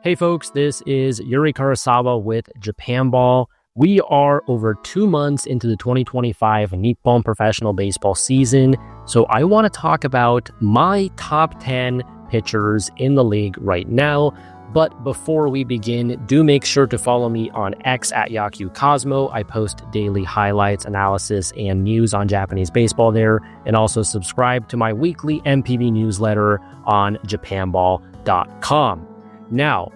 Hey folks, this is Yuri Karasawa with Japan Ball. We are over 2 months into the 2025 Nippon professional baseball season, so I want to talk about my top 10 pitchers in the league right now. But before we begin, do make sure to follow me on X at Yaku Cosmo. I post daily highlights, analysis, and news on Japanese baseball there, and also subscribe to my weekly NPB newsletter on japanball.com. Now,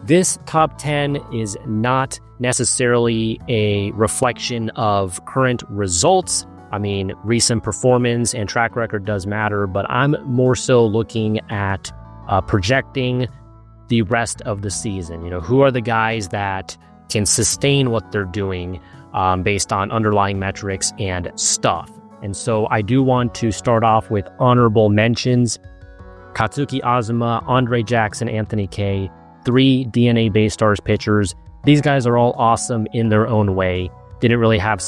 this top 10 is not necessarily a reflection of current results. I mean, recent performance and track record does matter, but I'm more so looking at projecting the rest of the season. You know, who are the guys that can sustain what they're doing based on underlying metrics and stuff. And so I do want to start off with honorable mentions. Katsuki Azuma, Andre Jackson, Anthony Kay, 3 DNA BayStars pitchers. These guys are all awesome in their own way. Didn't really have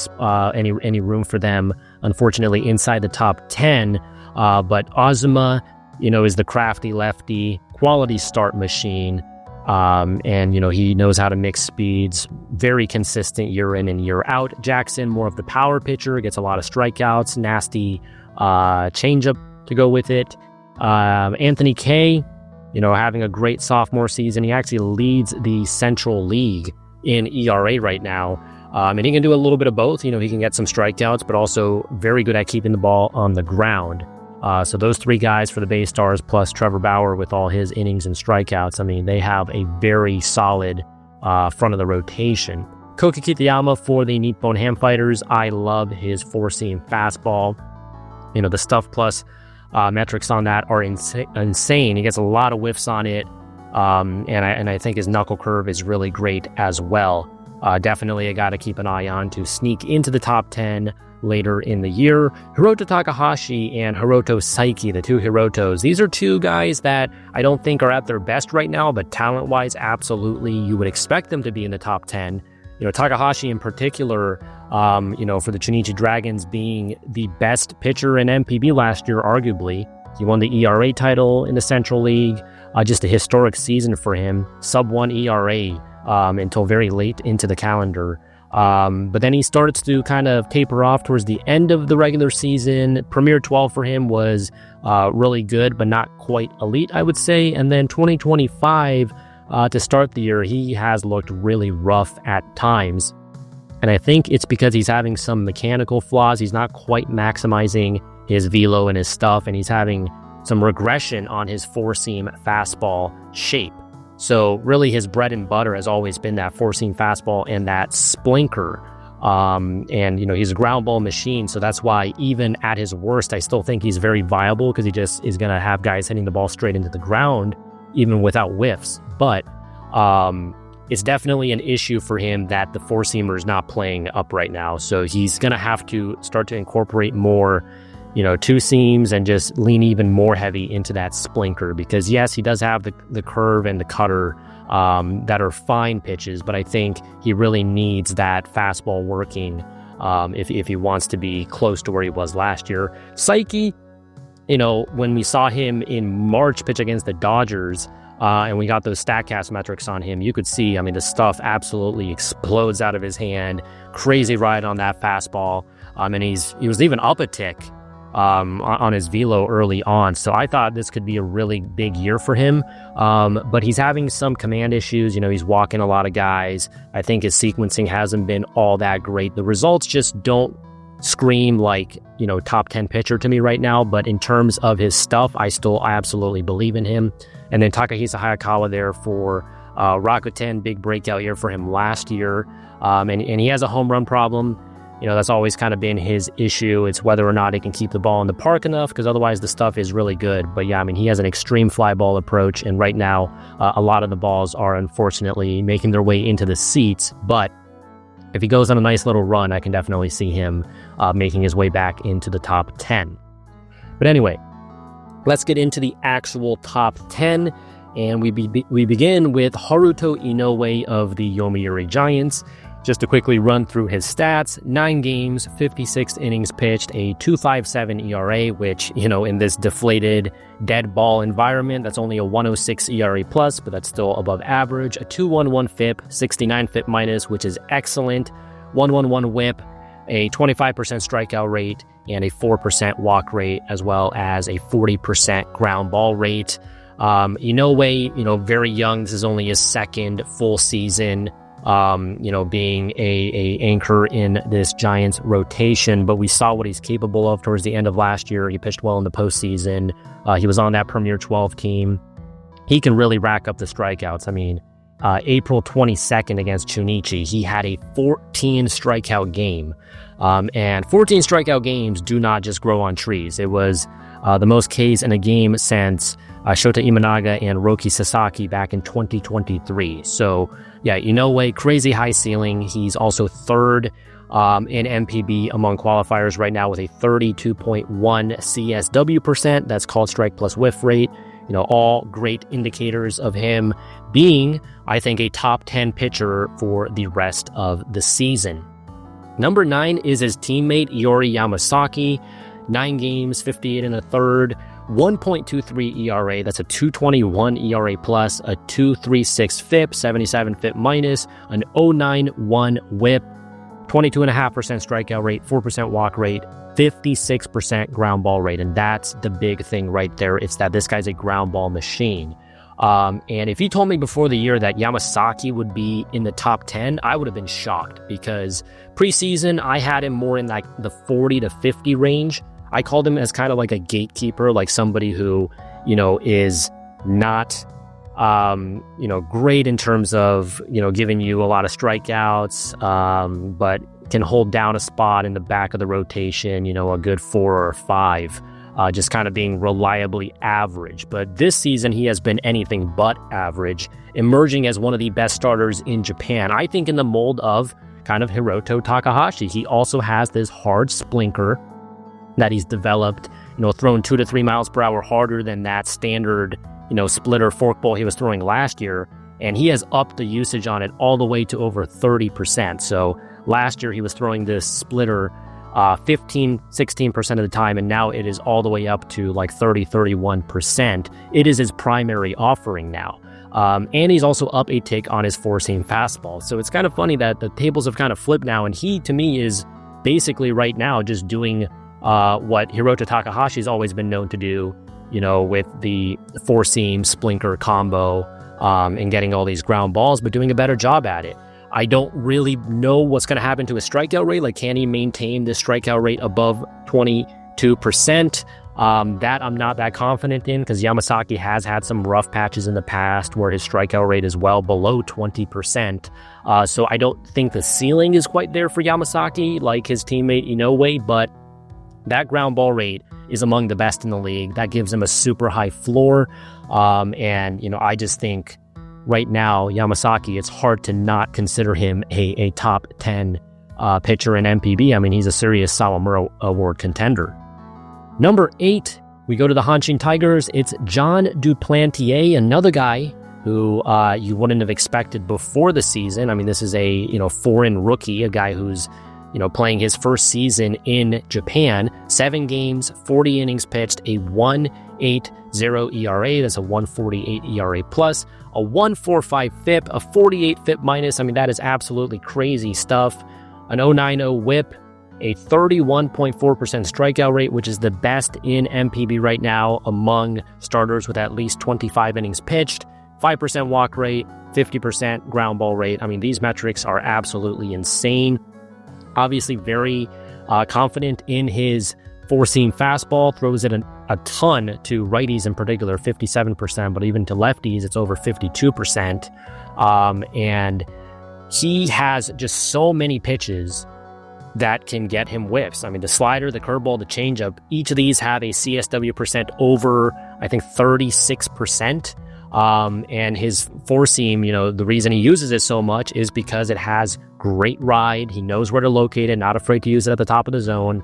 any room for them, unfortunately, inside the top 10. But Azuma, is the crafty lefty, quality start machine. And, he knows how to mix speeds, very consistent year in and year out. Jackson, more of the power pitcher, gets a lot of strikeouts, nasty changeup to go with it. Anthony Kay, having a great sophomore season. He actually leads the Central League in ERA right now. And he can do a little bit of both. He can get some strikeouts, but also very good at keeping the ball on the ground. So those 3 guys for the BayStars plus Trevor Bauer with all his innings and strikeouts, they have a very solid front of the rotation. Koki Kitayama for the Nippon Ham Fighters. I love his 4-seam fastball. The stuff plus metrics on that are insane. He gets a lot of whiffs on it, and I think his knuckle curve is really great as well. Definitely a guy to keep an eye on to sneak into the top 10 later in the year. Hiroto Takahashi and Hiroto Saiki, the 2 Hirotos. These are 2 guys that I don't think are at their best right now, but talent-wise, absolutely, you would expect them to be in the top 10. Takahashi in particular, for the Chunichi Dragons being the best pitcher in NPB last year, arguably. He won the ERA title in the Central League. Just a historic season for him. Sub-1 ERA until very late into the calendar. But then he starts to kind of taper off towards the end of the regular season. Premier 12 for him was really good, but not quite elite, I would say. And then 2025, to start the year, he has looked really rough at times. And I think it's because he's having some mechanical flaws. He's not quite maximizing his velo and his stuff, and he's having some regression on his 4-seam fastball shape. So really his bread and butter has always been that 4-seam fastball and that splinker. And he's a ground ball machine. So that's why even at his worst, I still think he's very viable because he just is going to have guys hitting the ball straight into the ground, even without whiffs. But it's definitely an issue for him that the 4-seamer is not playing up right now. So he's going to have to start to incorporate more 2 seams and just lean even more heavy into that splinker, because yes, he does have the curve and the cutter that are fine pitches, but I think he really needs that fastball working if he wants to be close to where he was last year. Saiki, when we saw him in March pitch against the Dodgers, and we got those StatCast metrics on him, you could see, the stuff absolutely explodes out of his hand. Crazy ride on that fastball. And he was even up a tick on his velo early on. So I thought this could be a really big year for him. But he's having some command issues. He's walking a lot of guys. I think his sequencing hasn't been all that great. The results just don't scream like, top 10 pitcher to me right now. But in terms of his stuff, I absolutely believe in him. And then Takahisa Hayakawa there for Rakuten, big breakout year for him last year. And he has a home run problem. That's always kind of been his issue. It's whether or not he can keep the ball in the park enough, because otherwise the stuff is really good. But yeah, he has an extreme fly ball approach, and right now a lot of the balls are unfortunately making their way into the seats. But if he goes on a nice little run, I can definitely see him making his way back into the top 10. But anyway, let's get into the actual top 10. And we begin with Haruto Inoue of the Yomiuri Giants. Just to quickly run through his stats, 9 games, 56 innings pitched, a 2.57 ERA, which, in this deflated dead ball environment, that's only a 106 ERA plus, but that's still above average. A 2.11 FIP, 69 FIP minus, which is excellent. 1.11 WHIP, a 25% strikeout rate, and a 4% walk rate, as well as a 40% ground ball rate. Inoue, very young. This is only his second full season, being a anchor in this Giants rotation, but we saw what he's capable of towards the end of last year. He pitched well in the postseason. He was on that Premier 12 team. He can really rack up the strikeouts. April 22nd against Chunichi, he had a 14 strikeout game. And 14 strikeout games do not just grow on trees. It was the most Ks in a game since Shota Imanaga and Roki Sasaki back in 2023. So, yeah, Inoue, crazy high ceiling. He's also third in NPB among qualifiers right now with a 32.1 CSW percent. That's called strike plus whiff rate. All great indicators of him being, I think, a top 10 pitcher for the rest of the season. Number 9 is his teammate Iori Yamasaki. 9 games, 58 and a third, 1.23 ERA. That's a 2.21 ERA plus, a 2.36 FIP, 77 FIP minus, an 0.91 WHIP, 22.5% strikeout rate, 4% walk rate, 56% ground ball rate. And that's the big thing right there. It's that this guy's a ground ball machine. And if you told me before the year that Yamasaki would be in the top 10, I would have been shocked, because preseason I had him more in like the 40 to 50 range. I called him as kind of like a gatekeeper, like somebody who, is not, great in terms of, giving you a lot of strikeouts, but can hold down a spot in the back of the rotation, a good 4 or 5, just kind of being reliably average. But this season, he has been anything but average, emerging as one of the best starters in Japan. I think in the mold of kind of Hiroto Takahashi. He also has this hard splinker that he's developed, thrown 2 to 3 miles per hour harder than that standard, splitter forkball he was throwing last year. And he has upped the usage on it all the way to over 30%. So last year he was throwing this splitter 16% of the time, and now it is all the way up to like 31%. It is his primary offering now. And he's also up a tick on his four-seam fastball. So it's kind of funny that the tables have kind of flipped now, and he, to me, is basically right now just doing what Hiroto Takahashi's always been known to do, with the four-seam splinker combo and getting all these ground balls, but doing a better job at it. I don't really know what's going to happen to his strikeout rate. Like, can he maintain this strikeout rate above 22%? That I'm not that confident in, because Yamasaki has had some rough patches in the past where his strikeout rate is well below 20%. So I don't think the ceiling is quite there for Yamasaki like his teammate Inoue, but that ground ball rate is among the best in the league. That gives him a super high floor. And I just think right now, Yamasaki, it's hard to not consider him a top 10 pitcher in NPB. I mean, he's a serious Sawamura Award contender. Number 8, we go to the Hanshin Tigers. It's Jon Duplantier, another guy who you wouldn't have expected before the season. I mean, this is a foreign rookie, a guy who's playing his first season in Japan. 7 games, 40 innings pitched, a 1.80 ERA. That's a 1.48 ERA plus, a 1.45 FIP, a 48 FIP minus. I mean, that is absolutely crazy stuff. An 0.90 WHIP, a 31.4% strikeout rate, which is the best in NPB right now among starters with at least 25 innings pitched, 5% walk rate, 50% ground ball rate. I mean, these metrics are absolutely insane. Obviously very confident in his four-seam fastball, throws it a ton to righties in particular, 57%, but even to lefties, it's over 52%. And he has just so many pitches that can get him whiffs. I mean, the slider, the curveball, the changeup, each of these have a CSW percent over, I think, 36%. And his four-seam, the reason he uses it so much is because it has great ride. He knows where to locate it, not afraid to use it at the top of the zone.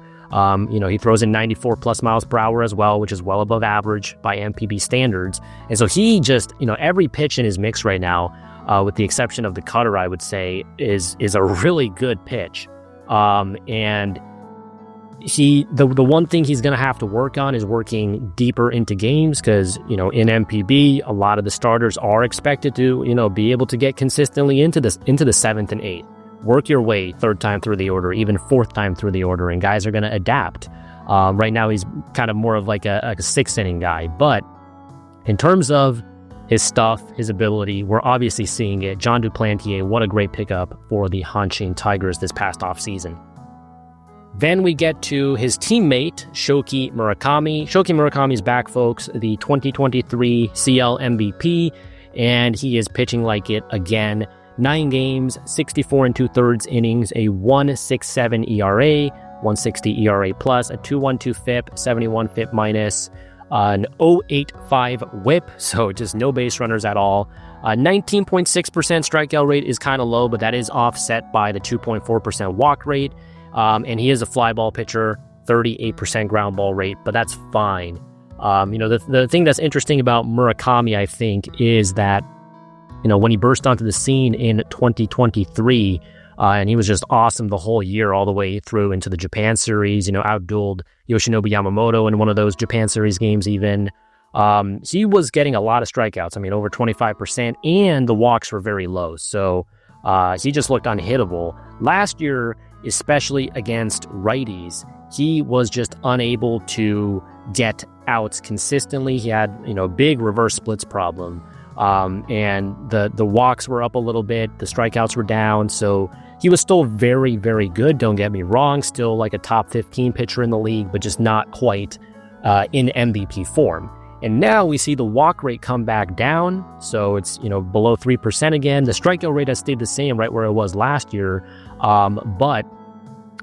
He throws in 94 plus miles per hour as well, which is well above average by NPB standards. And so he just, every pitch in his mix right now with the exception of the cutter, I would say, is a really good pitch. And the one thing he's going to have to work on is working deeper into games because, in NPB, a lot of the starters are expected to, be able to get consistently into the 7th and 8th. Work your way 3rd time through the order, even 4th time through the order, and guys are going to adapt. Right now, he's kind of more of like a 6th inning guy. But in terms of his stuff, his ability, we're obviously seeing it. Jon Duplantier, what a great pickup for the Hanshin Tigers this past offseason. Then we get to his teammate, Shoki Murakami. Shoki Murakami is back, folks, the 2023 CL MVP, and he is pitching like it again. 9 games, 64 2/3 innings, a 1.67 ERA, 1.60 ERA plus, a 2.12 FIP, 71 FIP minus, an 0.85 WHIP, so just no base runners at all. 19.6% strikeout rate is kind of low, but that is offset by the 2.4% walk rate. And he is a fly ball pitcher, 38% ground ball rate, but that's fine. The thing that's interesting about Murakami, I think, is that, when he burst onto the scene in 2023, and he was just awesome the whole year, all the way through into the Japan series, outdueled Yoshinobu Yamamoto in one of those Japan series games even. He was getting a lot of strikeouts, over 25%, and the walks were very low. So he just looked unhittable. Last year, especially against righties, he was just unable to get outs consistently. He had, a big reverse splits problem. And the walks were up a little bit, the strikeouts were down, so he was still very, very good, don't get me wrong, still like a top 15 pitcher in the league, but just not quite in MVP form. And now we see the walk rate come back down, so it's, below 3% again. The strikeout rate has stayed the same right where it was last year, but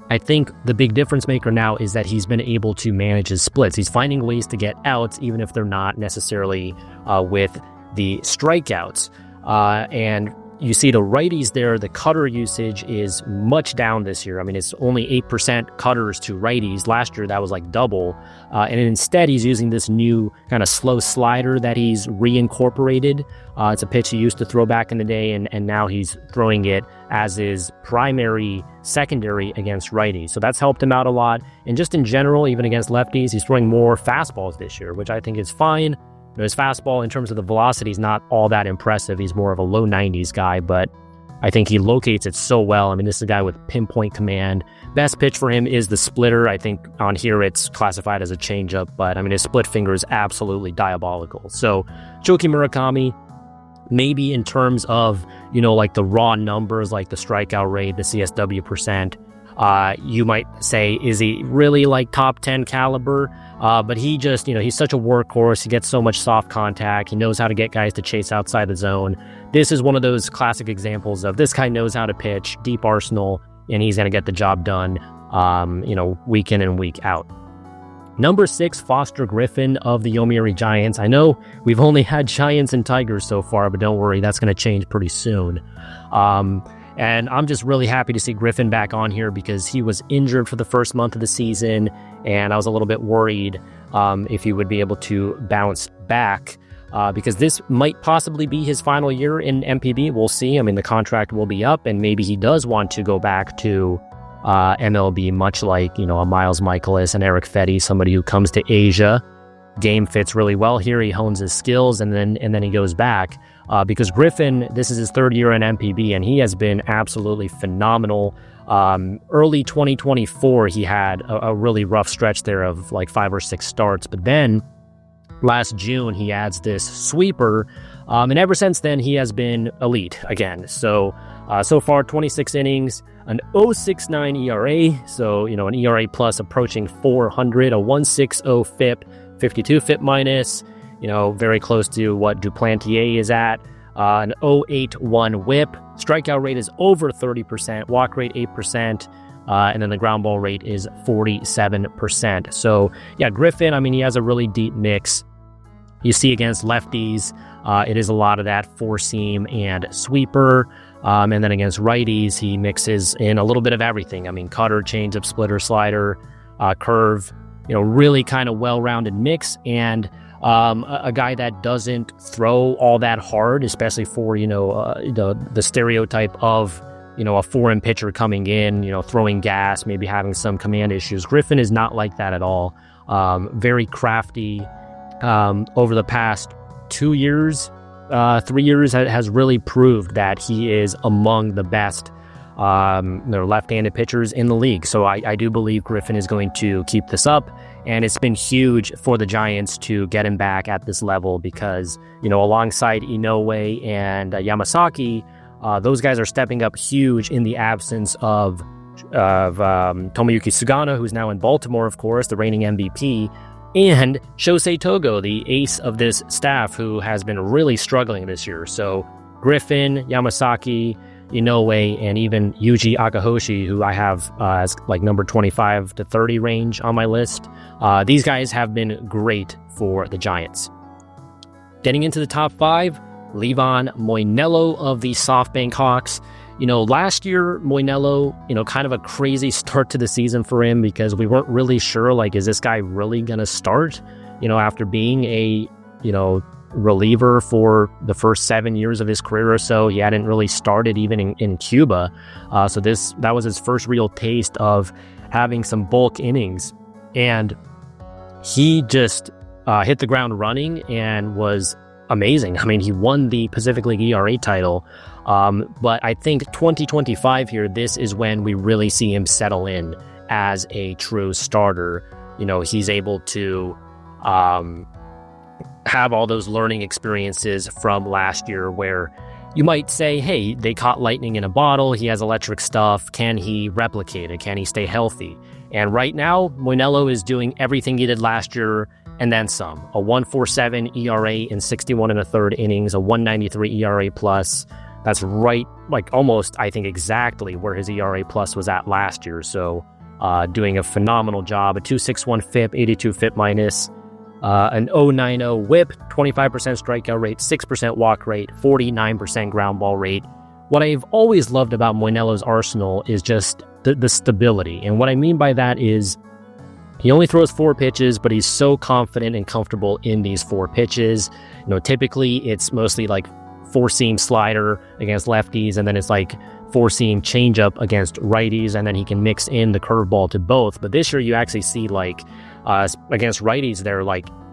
I think the big difference maker now is that he's been able to manage his splits. He's finding ways to get outs, even if they're not necessarily with the strikeouts. And you see the righties there, the cutter usage is much down this year. It's only 8% cutters to righties. Last year, that was like double. And instead, he's using this new kind of slow slider that he's reincorporated. It's a pitch he used to throw back in the day, and now he's throwing it as his primary secondary against righties. So that's helped him out a lot. And just in general, even against lefties, he's throwing more fastballs this year, which I think is fine. His fastball, in terms of the velocity, is not all that impressive. He's more of a low 90s guy, but I think he locates it so well. This is a guy with pinpoint command. Best pitch for him is the splitter. I think on here it's classified as a changeup, but his split finger is absolutely diabolical. So Shoki Murakami, maybe in terms of, like the raw numbers, like the strikeout rate, the CSW percent, you might say, is he really like top 10 caliber? But he just, he's such a workhorse. He gets so much soft contact. He knows how to get guys to chase outside the zone. This is one of those classic examples of this guy knows how to pitch, deep arsenal, and he's going to get the job done, week in and week out. Number 6, Foster Griffin of the Yomiuri Giants. I know we've only had Giants and Tigers so far, but don't worry, that's going to change pretty soon. And I'm just really happy to see Griffin back on here because he was injured for the first month of the season, and I was a little bit worried if he would be able to bounce back because this might possibly be his final year in NPB. We'll see. The contract will be up, and maybe he does want to go back to MLB, much like, a Miles Michaelis and Eric Fetty, somebody who comes to Asia. Game fits really well here. He hones his skills, and then he goes back. Because Griffin, this is his 3rd year in NPB, and he has been absolutely phenomenal. Early 2024, he had a really rough stretch there of like 5 or 6 starts, but then last June, he adds this sweeper, and ever since then, he has been elite again. So far, 26 innings, an 0.69 ERA, so, an ERA plus approaching 400, a 1.60 FIP, 52 FIP minus, very close to what Duplantier is at, an 0.81 WHIP. Strikeout rate is over 30%, walk rate 8%, and then the ground ball rate is 47%. So, yeah, Griffin, he has a really deep mix. You see against lefties, it is a lot of that four-seam and sweeper. And then against righties, he mixes in a little bit of everything. Cutter, changeup, splitter, slider, curve, really kind of well-rounded mix. And a guy that doesn't throw all that hard, especially for, the stereotype of, a foreign pitcher coming in, throwing gas, maybe having some command issues. Griffin is not like that at all. Very crafty. Over the past 2 years, 3 years, has really proved that he is among the best left-handed pitchers in the league. So I do believe Griffin is going to keep this up, and it's been huge for the Giants to get him back at this level because, alongside Inoue and Yamasaki, those guys are stepping up huge in the absence of Tomoyuki Sugano, who's now in Baltimore, of course, the reigning MVP, and Shosei Togo, the ace of this staff, who has been really struggling this year. So Griffin, Yamasaki, Inoue, and even Yuji Akahoshi, who I have as like number 25 to 30 range on my list. These guys have been great for the Giants. Getting into the top 5, Livan Moinelo of the SoftBank Hawks. Last year, Moinelo, kind of a crazy start to the season for him because we weren't really sure, is this guy really going to start? After being a, reliever for the first 7 years of his career or so, he hadn't really started even in Cuba. So that was his first real taste of having some bulk innings. And he just hit the ground running and was amazing. I mean, he won the Pacific League ERA title. But I think 2025 here, this is when we really see him settle in as a true starter. He's able to have all those learning experiences from last year where you might say, hey, they caught lightning in a bottle. He has electric stuff. Can he replicate it? Can he stay healthy? And right now, Moinelo is doing everything he did last year and then some. A 1.47 ERA in 61 1/3 innings, a 1.93 ERA plus. That's right, almost, I think, exactly where his ERA plus was at last year. So doing a phenomenal job. A 2.61 FIP, 82 FIP minus, an 0.90 WHIP, 25% strikeout rate, 6% walk rate, 49% ground ball rate. What I've always loved about Moinelo's arsenal is just the stability. And what I mean by that is he only throws 4 pitches, but he's so confident and comfortable in these 4 pitches. Typically it's mostly 4-seam slider against lefties, and then it's 4-seam changeup against righties, and then he can mix in the curveball to both. But this year you actually see against righties, they're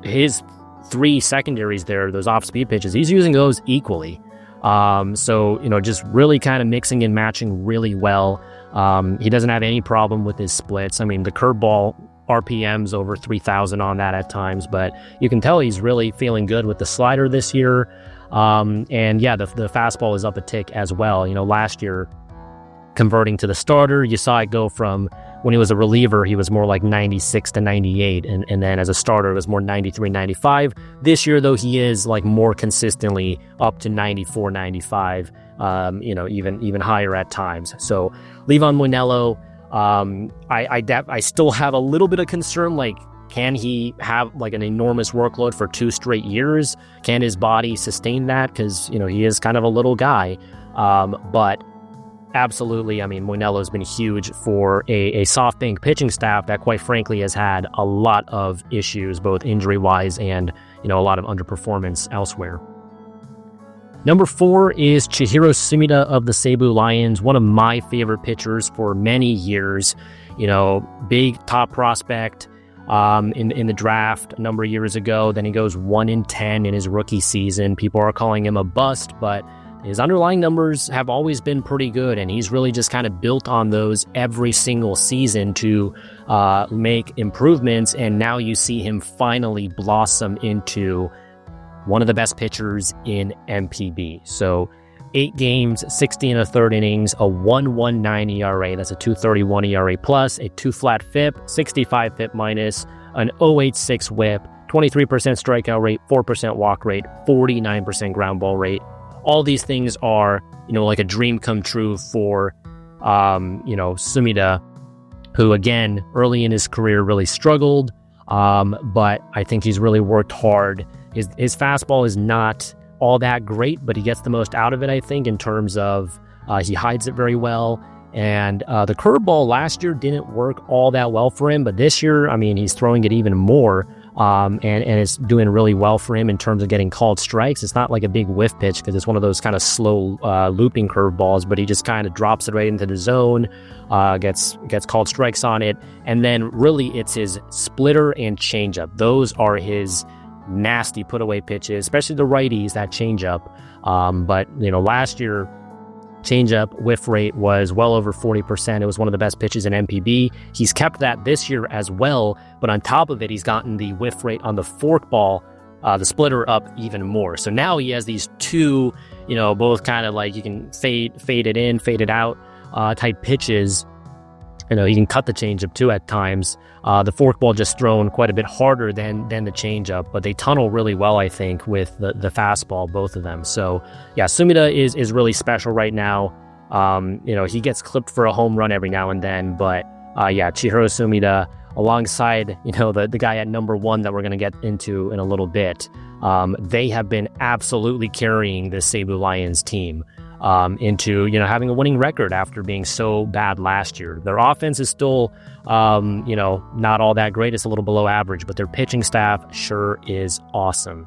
his 3 secondaries there, those off-speed pitches, he's using those equally. So just really kind of mixing and matching really well. He doesn't have any problem with his splits. I mean, the curveball RPM's over 3,000 on that at times, but you can tell he's really feeling good with the slider this year. And yeah, the fastball is up a tick as well. Last year, converting to the starter, you saw it go from when he was a reliever, he was more 96 to 98. And then as a starter, it was more 93, 95. This year, though, he is more consistently up to 94, 95, even higher at times. So Livan Moinelo, I still have a little bit of concern, can he have an enormous workload for 2 straight years? Can his body sustain that? Because, he is kind of a little guy. But absolutely, I mean, Moinelo's been huge for a SoftBank pitching staff that, quite frankly, has had a lot of issues, both injury-wise and, a lot of underperformance elsewhere. Number 4 is Chihiro Sumida of the Seibu Lions, one of my favorite pitchers for many years. Big top prospect in the draft a number of years ago. Then he goes 1-10 in his rookie season. People are calling him a bust, but his underlying numbers have always been pretty good, and he's really just kind of built on those every single season to make improvements, and now you see him finally blossom into one of the best pitchers in NPB. So 8 games, 60 1/3 innings, a 1.19 ERA, that's a 2.31 ERA plus, a 2 flat FIP, 65 FIP minus, an 0.86 WHIP, 23% strikeout rate, 4% walk rate, 49% ground ball rate. All these things are, a dream come true for, Sumida, who again, early in his career really struggled, but I think he's really worked hard. His fastball is not all that great, but he gets the most out of it, I think, in terms of he hides it very well. And the curveball last year didn't work all that well for him, but this year, I mean, he's throwing it even more. and it's doing really well for him in terms of getting called strikes. It's not like a big whiff pitch because it's one of those kind of slow looping curveballs, but he just kind of drops it right into the zone, gets called strikes on it, and then really it's his splitter and changeup. Those are his nasty put away pitches, especially the righties, that changeup. But last year, changeup whiff rate was well over 40%. It was one of the best pitches in NPB. He's kept that this year as well, but on top of it, he's gotten the whiff rate on the forkball, the splitter, up even more. So now he has these two, both kind of like you can fade it in, fade it out type pitches. He can cut the changeup too at times. The forkball just thrown quite a bit harder than the changeup, but they tunnel really well, I think, with the fastball, both of them. So yeah, Sumida is really special right now. He gets clipped for a home run every now and then, but Chihiro Sumida alongside the guy at number 1 that we're going to get into in a little bit, they have been absolutely carrying this Seibu Lions team into having a winning record after being so bad last year. Their offense is still not all that great. It's a little below average, but their pitching staff sure is awesome.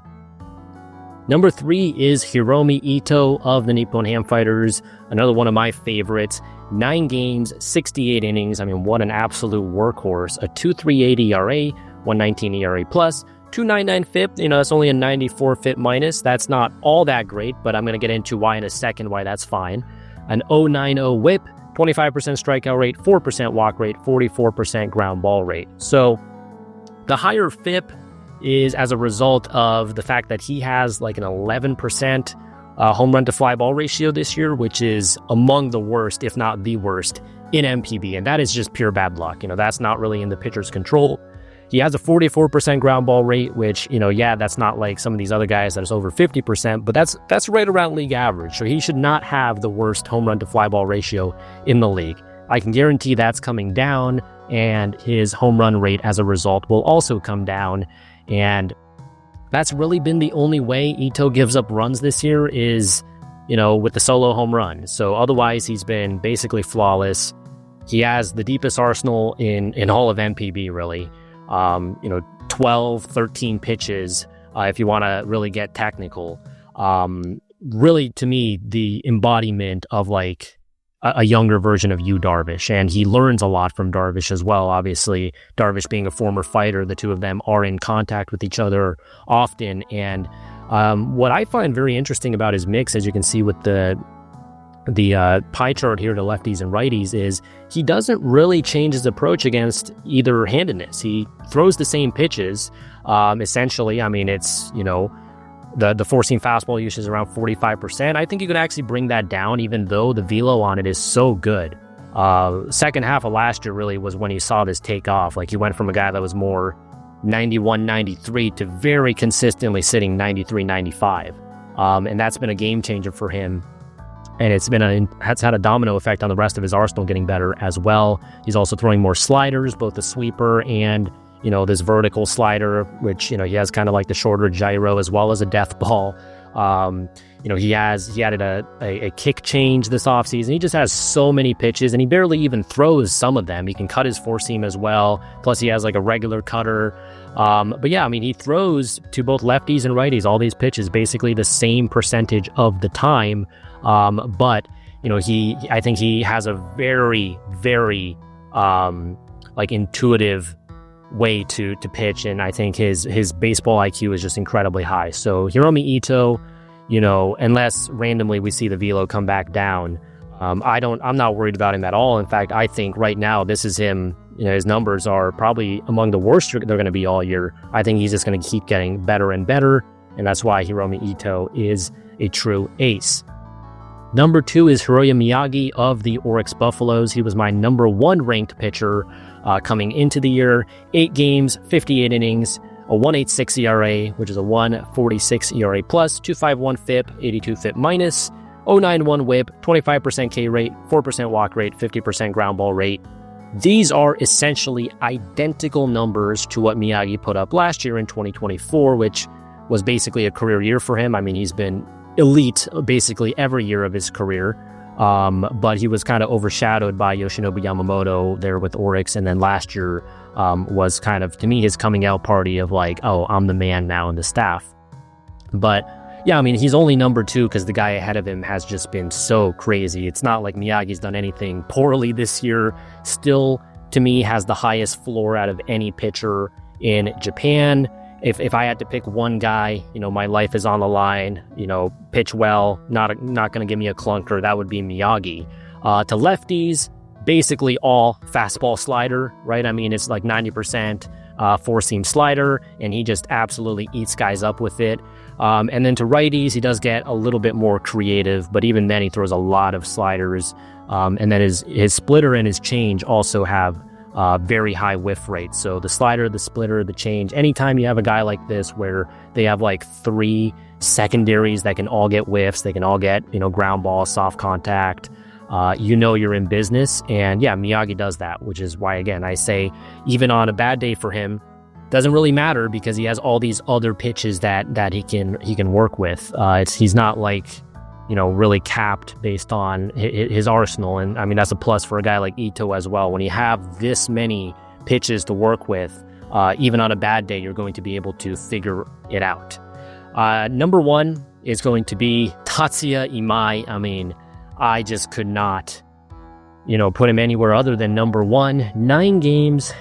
Number 3 is Hiromi Itoh of the Nippon Ham Fighters, another one of my favorites. 9 games, 68 innings. I mean, what an absolute workhorse. A 2.38 ERA, 1.19 ERA plus, 2.99 FIP. That's only a 94 FIP minus. That's not all that great, but I'm going to get into why in a second, why that's fine. An 0.90 whip, 25% strikeout rate, 4% walk rate, 44% ground ball rate. So the higher FIP is as a result of the fact that he has like an 11% home run to fly ball ratio this year, which is among the worst, if not the worst, in NPB. And that is just pure bad luck. That's not really in the pitcher's control. He has a 44% ground ball rate, which, that's not like some of these other guys that is over 50%, but that's right around league average. So he should not have the worst home run to fly ball ratio in the league. I can guarantee that's coming down, and his home run rate as a result will also come down. And that's really been the only way Itoh gives up runs this year is, with the solo home run. So otherwise, he's been basically flawless. He has the deepest arsenal in all of NPB, really. 12, 13 pitches, if you want to really get technical. Really, to me, the embodiment of like a younger version of Yu Darvish, and he learns a lot from Darvish as well. Obviously, Darvish being a former fighter, the two of them are in contact with each other often. And what I find very interesting about his mix, as you can see with the pie chart here to lefties and righties, is he doesn't really change his approach against either handedness. He throws the same pitches. Essentially, I mean, it's, the four-seam fastball usage is around 45%. I think you could actually bring that down, even though the velo on it is so good. Second half of last year really was when he saw this take off. Like, he went from a guy that was more 91, 93 to very consistently sitting 93, 95. And that's been a game changer for him. And has had a domino effect on the rest of his arsenal getting better as well. He's also throwing more sliders, both the sweeper and, this vertical slider, which, he has kind of like the shorter gyro as well as a death ball. He added a kick change this offseason. He just has so many pitches, and he barely even throws some of them. He can cut his four seam as well. Plus, he has like a regular cutter. But yeah, I mean, he throws to both lefties and righties, all these pitches, basically the same percentage of the time. But I think he has a very, very intuitive way to pitch, and I think his baseball IQ is just incredibly high. So Hiromi Itoh, unless randomly we see the velo come back down, I'm not worried about him at all. In fact, I think right now this is him. His numbers are probably among the worst they're going to be all year. I think he's just going to keep getting better and better, and that's why Hiromi Itoh is a true ace. Number 2 is Hiroya Miyagi of the Oryx Buffaloes. He was my number 1 ranked pitcher coming into the year. 8 games, 58 innings, a 1.86 ERA, which is a 1.46 ERA plus, 2.51 FIP, 82 FIP minus, 0.91 WHIP, 25% K rate, 4% walk rate, 50% ground ball rate. These are essentially identical numbers to what Miyagi put up last year in 2024, which was basically a career year for him. I mean, he's been elite basically every year of his career. But he was kind of overshadowed by Yoshinobu Yamamoto there with Oryx, and then last year was kind of, to me, his coming out party of like, oh, I'm the man now in the staff. But yeah, I mean, he's only number 2 because the guy ahead of him has just been so crazy. It's not like Miyagi's done anything poorly this year. Still, to me, has the highest floor out of any pitcher in Japan. If I had to pick one guy, my life is on the line, pitch well, not going to give me a clunker, that would be Miyagi. To lefties, basically all fastball slider, right? I mean, it's like 90% four-seam slider, and he just absolutely eats guys up with it. And then to righties, he does get a little bit more creative, but even then he throws a lot of sliders. And then his splitter and his change also have very high whiff rates. So the slider, the splitter, the change, anytime you have a guy like this where they have like 3 secondaries that can all get whiffs, they can all get, ground ball, soft contact, you're in business. And yeah, Miyagi does that, which is why, again, I say even on a bad day for him, doesn't really matter because he has all these other pitches that he can work with. He's not like, really capped based on his arsenal. And I mean, that's a plus for a guy like Itoh as well. When you have this many pitches to work with, even on a bad day, you're going to be able to figure it out. Number 1 is going to be Tatsuya Imai. I mean, I just could not, put him anywhere other than number 1. 9 games,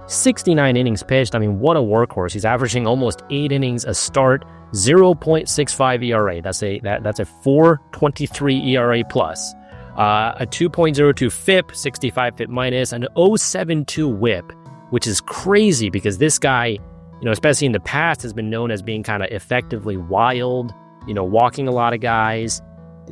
69 innings pitched. I mean, what a workhorse. He's averaging almost 8 innings a start, 0.65 ERA. That's a 4.23 ERA plus, a 2.02 FIP, 65 FIP minus, an 0.72 WHIP, which is crazy because this guy, especially in the past, has been known as being kind of effectively wild, walking a lot of guys.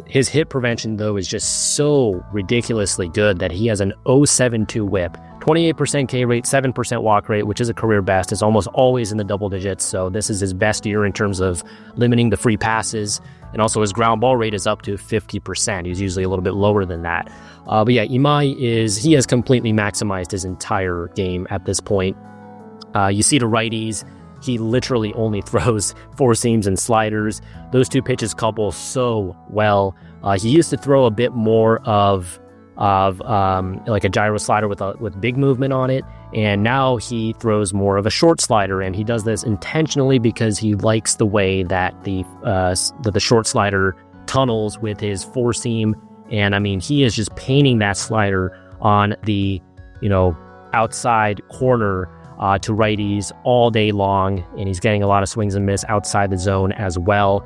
His hit prevention, though, is just so ridiculously good that he has an 0.72 WHIP, 28% K rate, 7% walk rate, which is a career best. It's almost always in the double digits. So this is his best year in terms of limiting the free passes. And also his ground ball rate is up to 50%. He's usually a little bit lower than that. But yeah, Imai he has completely maximized his entire game at this point. You see the righties, he literally only throws 4 seams and sliders. Those 2 pitches couple so well. He used to throw a bit more of like a gyro slider with big movement on it, and now he throws more of a short slider, and he does this intentionally because he likes the way that the short slider tunnels with his 4-seam. And I mean, he is just painting that slider on the outside corner to righties all day long, and he's getting a lot of swings and miss outside the zone as well.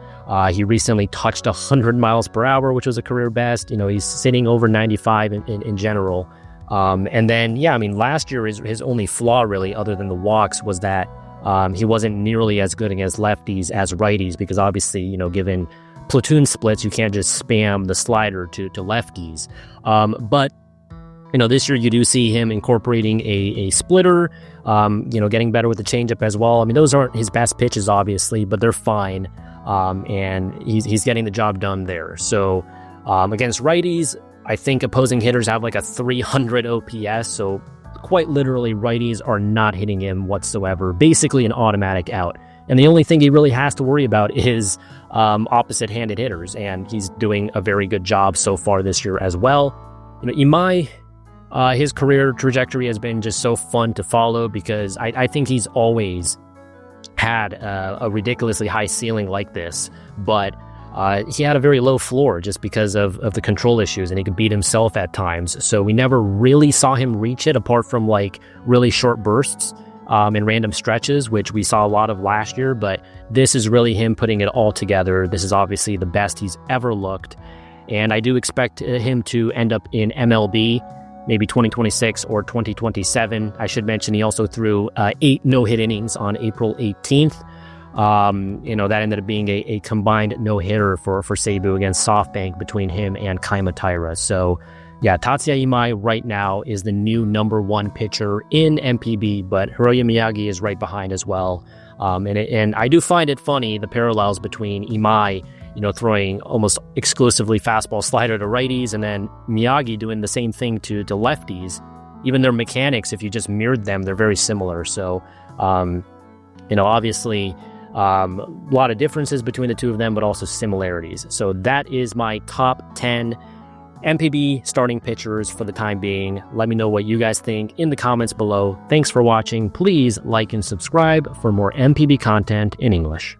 He recently touched 100 miles per hour, which was a career best. He's sitting over 95 in general. And then, yeah, I mean, last year his only flaw really, other than the walks, was that he wasn't nearly as good against lefties as righties, because obviously, given platoon splits, you can't just spam the slider to lefties. But this year you do see him incorporating a splitter, getting better with the changeup as well. I mean, those aren't his best pitches, obviously, but they're fine. And he's getting the job done there. So against righties, I think opposing hitters have like a 300 OPS. So quite literally, righties are not hitting him whatsoever. Basically an automatic out. And the only thing he really has to worry about is opposite-handed hitters. And he's doing a very good job so far this year as well. Imai, his career trajectory has been just so fun to follow because I think he's always had a ridiculously high ceiling like this, but he had a very low floor just because of the control issues, and he could beat himself at times. So we never really saw him reach it apart from like really short bursts and random stretches, which we saw a lot of last year, but this is really him putting it all together. This is obviously the best he's ever looked, and I do expect him to end up in MLB, maybe 2026 or 2027. I should mention he also threw 8 no-hit innings on April 18th. That ended up being a combined no-hitter for Seibu against SoftBank between him and Kaima Taira. So yeah, Tatsuya Imai right now is the new number 1 pitcher in NPB, but Hiroya Miyagi is right behind as well. And I do find it funny, the parallels between Imai, throwing almost exclusively fastball slider to righties, and then Miyagi doing the same thing to lefties. Even their mechanics, if you just mirrored them, they're very similar. So, obviously, a lot of differences between the two of them, but also similarities. So that is my top 10 NPB starting pitchers for the time being. Let me know what you guys think in the comments below. Thanks for watching. Please like and subscribe for more NPB content in English.